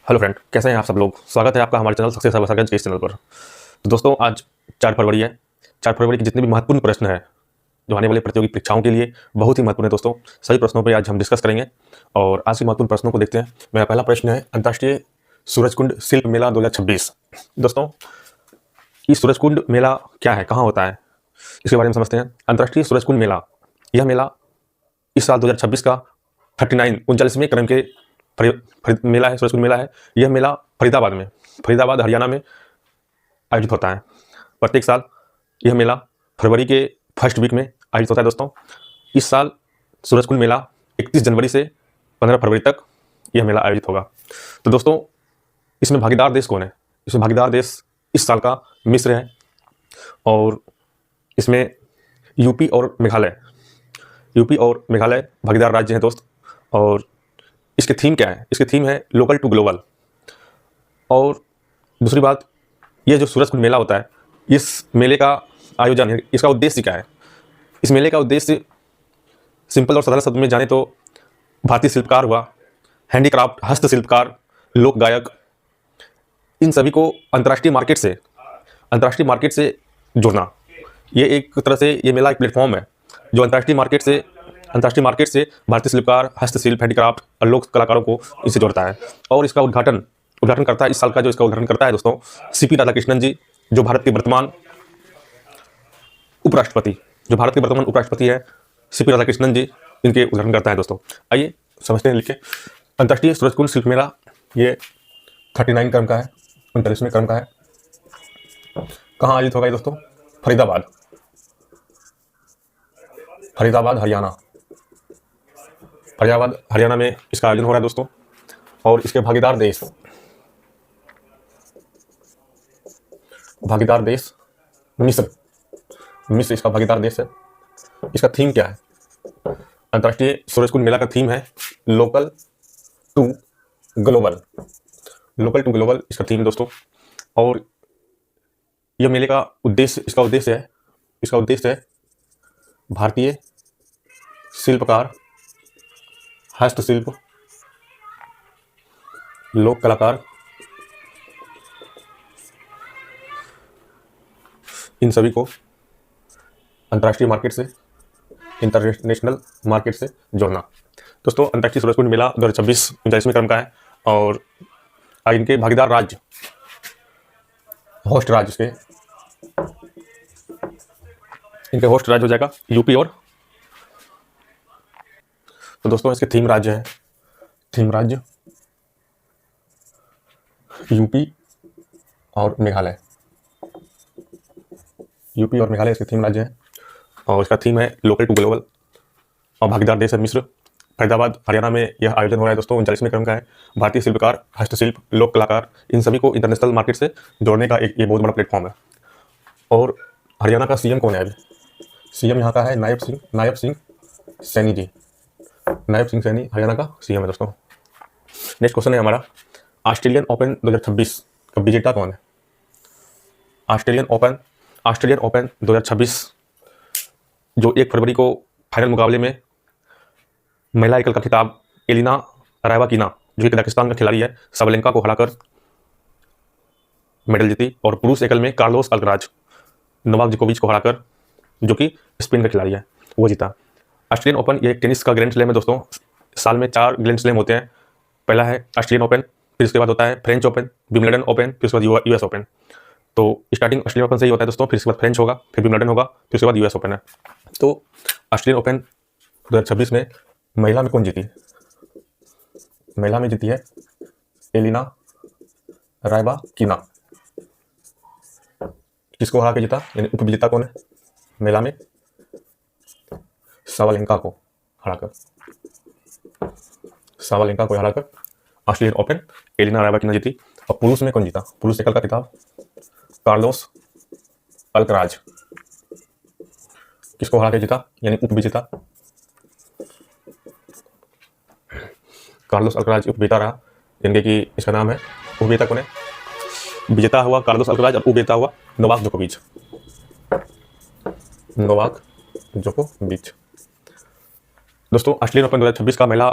Hello friend, कैसे हैं आप सब लोग। स्वागत है आपका हमारे चैनल सक्सेस सर्विस के इस चैनल पर। तो दोस्तों, आज 4 फरवरी है। 4 फरवरी के जितने भी महत्वपूर्ण प्रश्न हैं जो आने वाले प्रतियोगी परीक्षाओं के लिए बहुत ही महत्वपूर्ण है दोस्तों, सभी प्रश्नों पर आज हम डिस्कस करेंगे। और आज के महत्वपूर्ण प्रश्नों को देखते हैं। मेरा पहला प्रश्न है अंतर्राष्ट्रीय सूरजकुंड शिल्प मेला 2026। दोस्तों, ये सूरजकुंड मेला क्या है, कहाँ होता है, इसके बारे में समझते हैं। अंतर्राष्ट्रीय सूरजकुंड मेला, यह मेला इस साल 2026 का 39वें क्रम के मेला है, सूरजकुंड मेला है। यह मेला फरीदाबाद हरियाणा में आयोजित होता है। प्रत्येक साल यह मेला फरवरी के फर्स्ट वीक में आयोजित होता है दोस्तों। इस साल सूरजकुंड मेला 31 जनवरी से 15 फरवरी तक यह मेला आयोजित होगा। तो दोस्तों, इसमें भागीदार देश कौन है? इसमें भागीदार देश इस साल का मिस्र है। और इसमें यूपी और मेघालय भागीदार राज्य हैं दोस्त। और इसके थीम क्या है? इसके थीम है लोकल टू ग्लोबल। और दूसरी बात, ये जो सूरजकुंड मेला होता है, इस मेले का आयोजन है, इसका उद्देश्य क्या है? इस मेले का उद्देश्य सिंपल और सरल शब्द में जाने तो भारतीय शिल्पकार हुआ, हैंडीक्राफ्ट, हस्तशिल्पकार, लोक गायक, इन सभी को अंतर्राष्ट्रीय मार्केट से जोड़ना। ये एक तरह से ये मेला एक प्लेटफॉर्म है जो अंतर्राष्ट्रीय मार्केट से भारतीय शिल्पकार, हस्तशिल्प, हैंडीक्राफ्ट और लोक कलाकारों को इससे जोड़ता है। और इसका उद्घाटन करता है, इस साल का जो इसका उद्घाटन करता है दोस्तों, सीपी राधाकृष्णन जी, जो भारत के वर्तमान उपराष्ट्रपति है, सीपी राधाकृष्णन जी, इनके उद्घाटन करता है दोस्तों। आइए समझते हैं लिख के। अंतर्राष्ट्रीय सूरजकुंड शिल्प मेला ये 39 क्रम का है, 39वें क्रम का है। कहाँ आयोजित होगा ये दोस्तों? फरीदाबाद हरियाणा में इसका आयोजन हो रहा है दोस्तों। और इसके भागीदार देश मिस्र इसका भागीदार देश है। इसका थीम क्या है? अंतर्राष्ट्रीय सूरजकुंड मेला का थीम है लोकल टू ग्लोबल इसका थीम दोस्तों। और यह मेले का उद्देश्य है भारतीय शिल्पकार, हस्तशिल्प, लोक कलाकार, इन सभी को इंटरनेशनल मार्केट से जोड़ना। दोस्तों, अंतर्राष्ट्रीय सूरजकुंड मेला 2026 39वें क्रम का है। और इनके भागीदार राज्य, होस्ट राज्य हो जाएगा यूपी और। तो दोस्तों, इसके थीम राज्य यूपी और मेघालय इसके थीम राज्य हैं। और इसका थीम है लोकल टू ग्लोबल। और भागीदार देश है मिस्र। फरीदाबाद हरियाणा में यह आयोजन हो रहा है दोस्तों, 39वें क्रम का है। भारतीय शिल्पकार, हस्तशिल्प, लोक कलाकार, इन सभी को इंटरनेशनल मार्केट से जोड़ने का ये बहुत बड़ा प्लेटफॉर्म है। और हरियाणा का सीएम कौन है? सीएम यहाँ का है नायब सिंह सैनी जी। नायब सिंह सैनी हरियाणा का सीएम है दोस्तों। नेक्स्ट क्वेश्चन है हमारा, ऑस्ट्रेलियन ओपन 2026 का विजेता कौन है? ऑस्ट्रेलियन ओपन 2026 जो 1 फरवरी को फाइनल मुकाबले में महिला एकल का खिताब एलिना रायबाकिना, जो कजाकिस्तान का खिलाड़ी है, सबलेंका को हराकर मेडल जीती। और पुरुष एकल में कार्लोस अल्कराज नोवाक जोकोविच को हराकर, जो कि स्पेन का खिलाड़ी है, वो जीता। ऑस्ट्रेलियन ओपन ये टेनिस का ग्रैंड स्लैम है दोस्तों। साल में 4 ग्रैंड स्लैम होते हैं। पहला है ऑस्ट्रेलियन ओपन, फिर उसके बाद होता है फ्रेंच ओपन, विंबलडन ओपन, फिर उसके बाद यूएस ओपन। तो स्टार्टिंग ऑस्ट्रेलियन ओपन से ही होता है दोस्तों, फिर उसके बाद फ्रेंच होगा, फिर विंबलडन होगा, फिर उसके बाद यूएस ओपन है। तो ऑस्ट्रेलियन ओपन 2026 में महिला में कौन जीती? महिला में जीती है एलिना रायबाकिना। किसको हरा के जीता, यानी उपविजेता कौन है महिला में? साबालेंका को हराकर ऑस्ट्रेलियन ओपन एलिना रायबाकिना जीती। और पुरुष में कौन जीता? पुरुष एकल का खिताब कार्लोस अल्कराज। किसको हरा के जीता, यानी उपविजेता? कार्लोस अल्कराज उपविजेता रहा, जिनके कि इसका नाम है, उपविजेता कौन है? विजेता हुआ कार्लोस अल्कराज और उपविजेता हुआ नोवाक जोकोविच। दोस्तों, ऑस्ट्रेलियन ओपन 2026 का महिला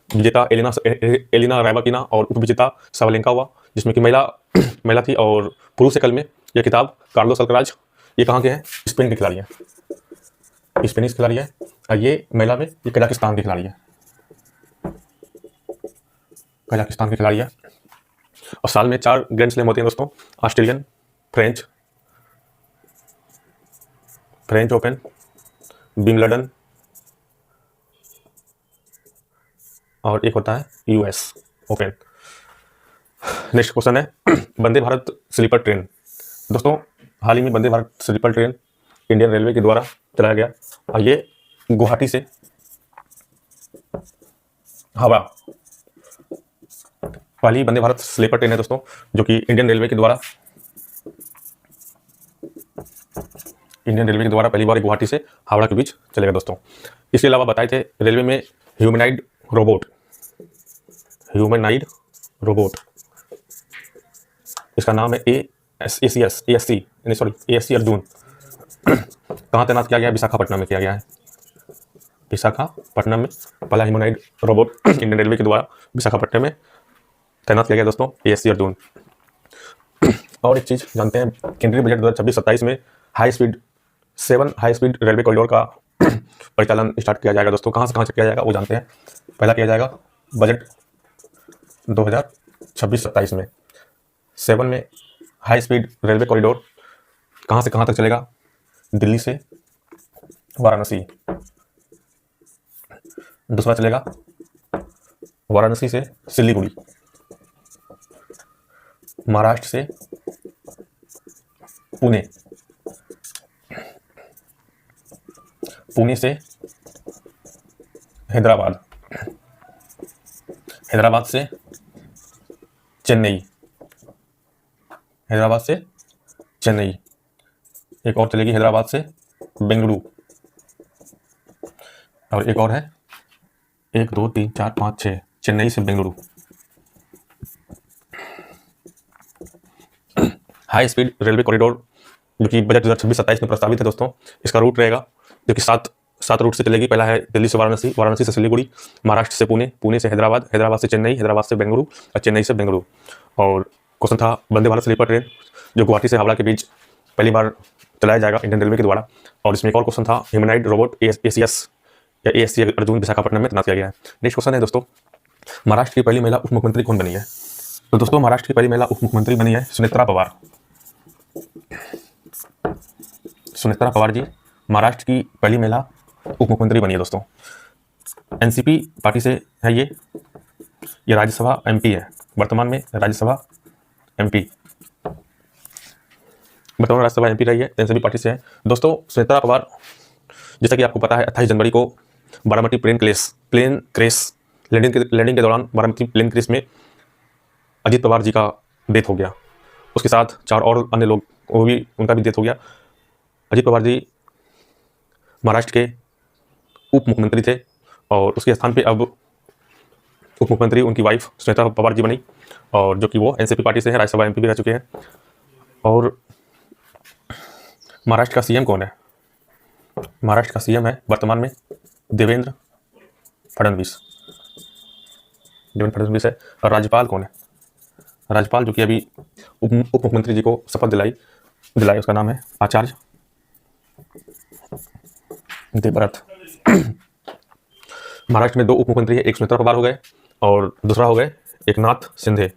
विजेता एलिना रैबाकिना और उपविजेता साबालेंका हुआ, जिसमें कि महिला महिला थी। और पुरुष एकल में यह खिताब कार्लोस अल्कराज, ये कहाँ के हैं? स्पेन के खिलाड़ी हैं, स्पेनिश खिलाड़ी है। और ये महिला में ये कजाकिस्तान के खिलाड़ी है, कजाकिस्तान के खिलाड़ी है। और साल में 4 ग्रैंड स्लैम होते हैं दोस्तों, ऑस्ट्रेलियन, फ्रेंच ओपन, विंबलडन और एक होता है यूएस ओपन। नेक्स्ट क्वेश्चन है वंदे भारत स्लीपर ट्रेन। दोस्तों हाल ही में Vande Bharat sleeper train Indian railway के द्वारा चलाया गया, और ये गुवाहाटी से हावड़ा पहली वंदे भारत स्लीपर ट्रेन है दोस्तों, जो कि इंडियन रेलवे के द्वारा पहली बार गुवाहाटी से हावड़ा के बीच चलेगा दोस्तों। इसके अलावा बताए थे रेलवे में ह्यूमनाइड रोबोट, इसका नाम है ASC अर्जुन। कहाँ तैनात किया गया है? विशाखापट्टनम में किया गया है। विशाखापट्टनम में पहला ह्यूमनाइड रोबोट इंडियन रेलवे के द्वारा विशाखापट्टनम में तैनात किया गया दोस्तों, ASC अर्जुन। और एक चीज़ जानते हैं, केंद्रीय बजट 2026-27 में 7 हाई स्पीड रेलवे कॉरिडोर का परिचालन स्टार्ट किया जाएगा दोस्तों। कहाँ से कहाँ से किया जाएगा वो जानते हैं। पहला किया जाएगा बजट 2026-27 में 7 में हाई स्पीड रेलवे कॉरिडोर कहाँ से कहाँ तक चलेगा? दिल्ली से वाराणसी। दूसरा चलेगा वाराणसी से सिलीगुड़ी, महाराष्ट्र से पुणे से हैदराबाद से चेन्नई, एक और चलेगी हैदराबाद से बेंगलुरु, और एक और है 1 2 3 4 5 6 चेन्नई से Bengaluru. High speed railway corridor जो कि बजट 2026-27 में प्रस्तावित है दोस्तों, इसका रूट रहेगा जो कि सात रूट से चलेगी। पहला है दिल्ली से वाराणसी, वाराणसी से सिलीगुड़ी, महाराष्ट्र से पुणे, पुणे से हैदराबाद, हैदराबाद से चेन्नई, हैदराबाद से बेंगलुरु और चेन्नई से बेंगलुरु। और क्वेश्चन था वंदे भारत स्लीपर ट्रेन जो गुवाहाटी से हावड़ा के बीच पहली बार चलाया जाएगा इंडियन रेलवे के द्वारा। और इसमें एक और क्वेश्चन था humanoid robot ASC Arjun Visakhapatnam में तैनात किया गया है। नेक्स्ट क्वेश्चन है दोस्तों, महाराष्ट्र की पहली महिला उप मुख्यमंत्री कौन बनी है? तो दोस्तों महाराष्ट्र की पहली महिला उप मुख्यमंत्री बनी है सुनेत्रा पवार जी महाराष्ट्र की पहली महिला उप मुख्यमंत्री बनी है दोस्तों। NCP पार्टी से है ये राज्यसभा MP है, वर्तमान में राज्यसभा MP रही है, NCP पार्टी से है दोस्तों। सुनेत्रा पवार, जैसा कि आपको पता है 28 जनवरी को बारामती प्लेन क्रैश लैंडिंग के दौरान बारामती प्लेन क्रैश में अजीत पवार जी का डेथ हो गया। उसके साथ 4 और अन्य लोग उनका भी डेथ हो गया। अजीत पवार जी महाराष्ट्र के उप मुख्यमंत्री थे, और उसके स्थान पे अब उप मुख्यमंत्री उनकी वाइफ सुनेत्रा पवार जी बनी, और जो कि वो NCP पार्टी से है, राज्यसभा MP भी रह चुके हैं। और महाराष्ट्र का CM कौन है? महाराष्ट्र का CM है वर्तमान में देवेंद्र फडणवीस है। और राज्यपाल कौन है? राज्यपाल जो कि अभी उप मुख्यमंत्री जी को शपथ दिलाई उसका नाम है आचार्य देवव्रत। महाराष्ट्र में 2 उप मुख्यमंत्री है, एक सुनेत्रा पवार हो गए और दूसरा हो गए एकनाथ शिंदे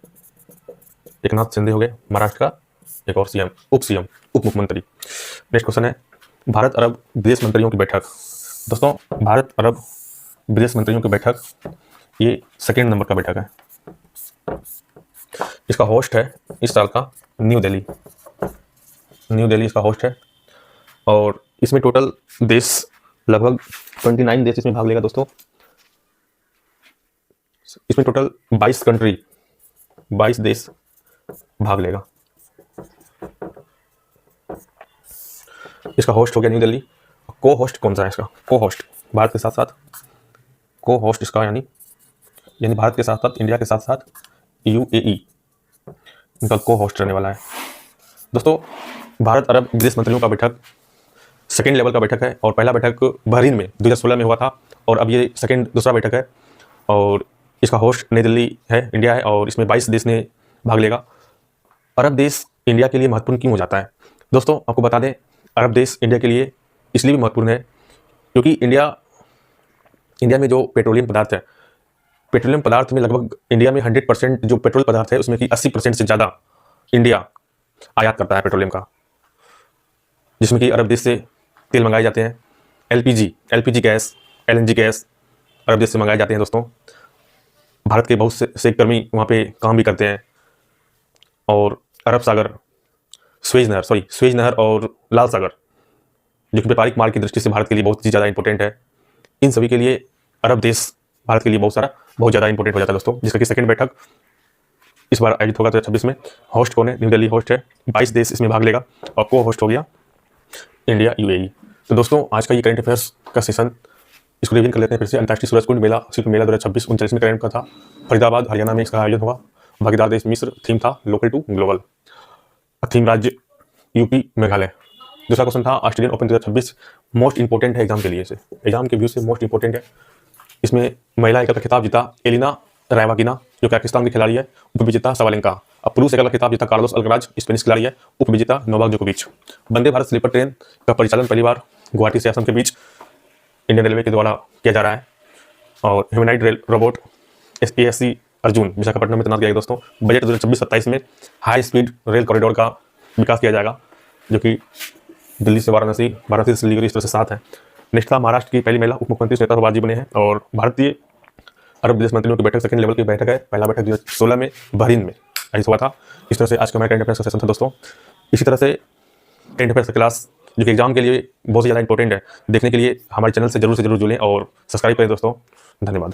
हो गए महाराष्ट्र का एक और उप मुख्यमंत्री। नेक्स्ट क्वेश्चन है भारत अरब विदेश मंत्रियों की बैठक। दोस्तों भारत अरब विदेश मंत्रियों की बैठक ये 2nd नंबर का बैठक है। इसका होस्ट है इस साल का न्यू दिल्ली इसका होस्ट है, और इसमें टोटल देश लगभग 29 देश इसमें भाग लेगा दोस्तों। इसमें टोटल 22 देश भाग लेगा। इसका होस्ट हो गया न्यू दिल्ली। को होस्ट कौन सा है इसका? को होस्ट भारत के साथ साथ को होस्ट इसका यानी भारत के साथ साथ इंडिया के साथ साथ UAE इनका को होस्ट रहने वाला है दोस्तों। भारत अरब विदेश मंत्रियों का बैठक 2nd लेवल का बैठक है, और पहला बैठक बहरीन में 2016 में हुआ था, और अब ये दूसरा बैठक है। और इसका होस्ट नई दिल्ली है, इंडिया है, और इसमें 22 देश ने भाग लेगा। अरब देश इंडिया के लिए महत्वपूर्ण क्यों हो जाता है? दोस्तों आपको बता दें, अरब देश इंडिया के लिए इसलिए भी महत्वपूर्ण है क्योंकि इंडिया में जो पेट्रोलियम पदार्थ है, पेट्रोलियम पदार्थ में लगभग इंडिया में 100% जो पेट्रोल पदार्थ है उसमें कि 80% से ज़्यादा इंडिया आयात करता है पेट्रोलियम का, जिसमें कि अरब देश से तेल मंगाए जाते हैं। एलपीजी गैस, एलएनजी गैस अरब देश से मंगाए जाते हैं। दोस्तों भारत के बहुत से कर्मी वहाँ पे काम भी करते हैं। और अरब सागर, स्वेज नहर और लाल सागर, जो कि व्यापारिक मार्ग की दृष्टि से भारत के लिए बहुत ही ज़्यादा इंपॉर्टेंट है, इन सभी के लिए अरब देश भारत के लिए बहुत ज़्यादा इंपॉर्टेंट हो जाता है दोस्तों। जिसका कि सेकंड बैठक इस बार आयोजित होगा 2026 में। होस्ट कौन है? न्यू दिल्ली होस्ट है। 22 देश इसमें भाग लेगा और को होस्ट हो गया इंडिया, यूएई। तो दोस्तों आज का ये करंट अफेयर्स का सेशन, इसको रिवीजन कर लेते हैं फिर से। अंतर्राष्ट्रीय सूरजकुंड मेला, शिल्प मेला 2026 39वें करंट का था। फरीदाबाद हरियाणा में इसका आयोजन हुआ। भागीदार देश मिस्र। थीम था लोकल टू ग्लोबल। थीम राज्य यूपी मेघालय। दूसरा क्वेश्चन था ऑस्ट्रेलियन ओपन 2026 मोस्ट इंपॉर्टेंट है एग्जाम के लिए, से एग्जाम के व्यू से मोस्ट इंपॉर्टेंट है। इसमें महिला एकल का खिताब जीता एलिना रायवाकिना, जो पाकिस्तान की खिलाड़ी है। उपविजेता सवालेंका। अब पुरुष एकल का खिताब जीता कार्लोस अल्कराज, स्पेनिश खिलाड़ी है। उपविजेता नोवाक जोकोविच। वंदे भारत स्लीपर ट्रेन का परिचालन पहली बार गुवाहाटी से असम के बीच इंडियन रेलवे के द्वारा किया जा रहा है। और humanoid rail robot ASC Arjun Visakhapatnam में तैनात किया गया। दोस्तों बजट 2026-27 में हाई स्पीड रेल कॉरिडोर का विकास किया जाएगा, जो कि दिल्ली से वाराणसी से सिलीगुड़ी इस तरह से 7 है। नेक्स्ट था महाराष्ट्र की पहली महिला उप मुख्यमंत्री श्वेता प्रभात जी बने हैं। और भारतीय अरब विदेश मंत्रियों की बैठक सेकंड लेवल की बैठक है। पहला बैठक 2016 में बहरीन में आयोजित हुआ था। इस तरह से आज का हमारा करंट अफेयर्स का सेशन था दोस्तों। इसी तरह से करंट अफेयर्स क्लास जो कि एग्जाम के लिए बहुत ही ज़्यादा इंपॉर्टेंट है, देखने के लिए हमारे चैनल से जरूर जुड़ें और सब्सक्राइब करें दोस्तों। धन्यवाद।